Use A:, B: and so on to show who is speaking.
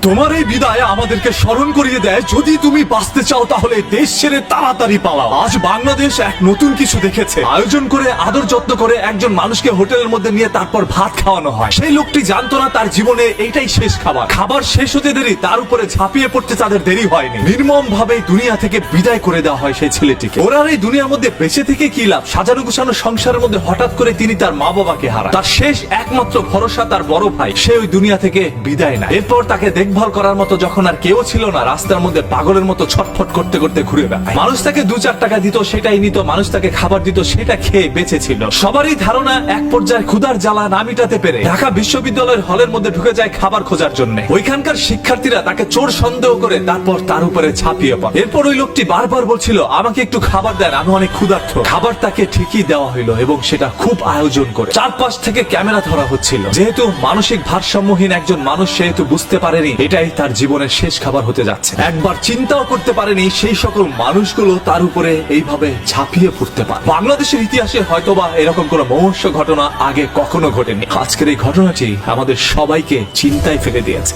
A: তোমার এই বিদায় আমাদেরকে স্মরণ করিয়ে দেয়, যদি তুমি বাঁচতে চাও তাহলে দেশ ছেড়ে তাড়াতাড়ি পালাও। আজ বাংলাদেশ এক নতুন কিছু দেখেছে। আয়োজন করে আদর যত্ন করে একজন মানুষকে হোটেলের মধ্যে নিয়ে তারপর ভাত খাওয়ানো হয়। সেই লোকটি জানতো না তার জীবনে এইটাই শেষ খাবার। খাবার শেষ হতে দেরি, তার উপরে ঝাঁপিয়ে পড়তে তাদের দেরি হয়নি। নির্মম ভাবে দুনিয়া থেকে বিদায় করে দেওয়া হয় সেই ছেলেটিকে। ওরা এই দুনিয়ার মধ্যে বেঁচে থেকে কি লাভ? সাজানো গুছানো সংসারের মধ্যে হঠাৎ করে তিনি তার মা বাবাকে হারান। তার শেষ একমাত্র ভরসা তার বড় ভাই, সে ওই দুনিয়া থেকে বিদায় নেয়। এরপর তাকে দেখভাল করার মতো যখন আর কেউ ছিল না, রাস্তার মধ্যে পাগলের মতো ছটফট করতে করতে ঘুরে বেড়ায়। মানুষ তাকে 2-4 টাকা দিত, সেটাই নিত। মানুষ তাকে খাবার দিত, সেটা খেয়ে বেঁচে ছিল। সবারই ধারণা এক পর্যায়ে ক্ষুধার জ্বালা না মিটাতে পেরে ঢাকা বিশ্ববিদ্যালয়ের হলের মধ্যে ঢুকে যায় খাবার খোঁজার জন্য। ওইখানকার শিক্ষার্থীরা তাকে চোর সন্দেহ করে তারপর তার উপরে ঝাঁপিয়ে পড়ে। এরপর ওই লোকটি বারবার বলছিল, আমাকে একটু খাবার দেন, আমি অনেক ক্ষুধার্ত। খাবার তাকে ঠিকই দেওয়া হইলো এবং সেটা খুব আয়োজন করে। চারপাশ থেকে ক্যামেরা ধরা হচ্ছিল। যেহেতু মানসিক ভারসাম্যহীন একজন মানুষ, সেহেতু বুঝতে পারেনি এটাই তার জীবনের শেষ খাবার হতে যাচ্ছে। একবার চিন্তাও করতে পারেনি সেই সকল মানুষগুলো তার উপরে এইভাবে ঝাঁপিয়ে পড়তে পারে। বাংলাদেশের ইতিহাসে হয়তোবা এরকম কোন মহর্ষ ঘটনা আগে কখনো ঘটেনি। আজকের এই ঘটনাটি আমাদের সবাইকে চিন্তায় ফেলে দিয়েছে।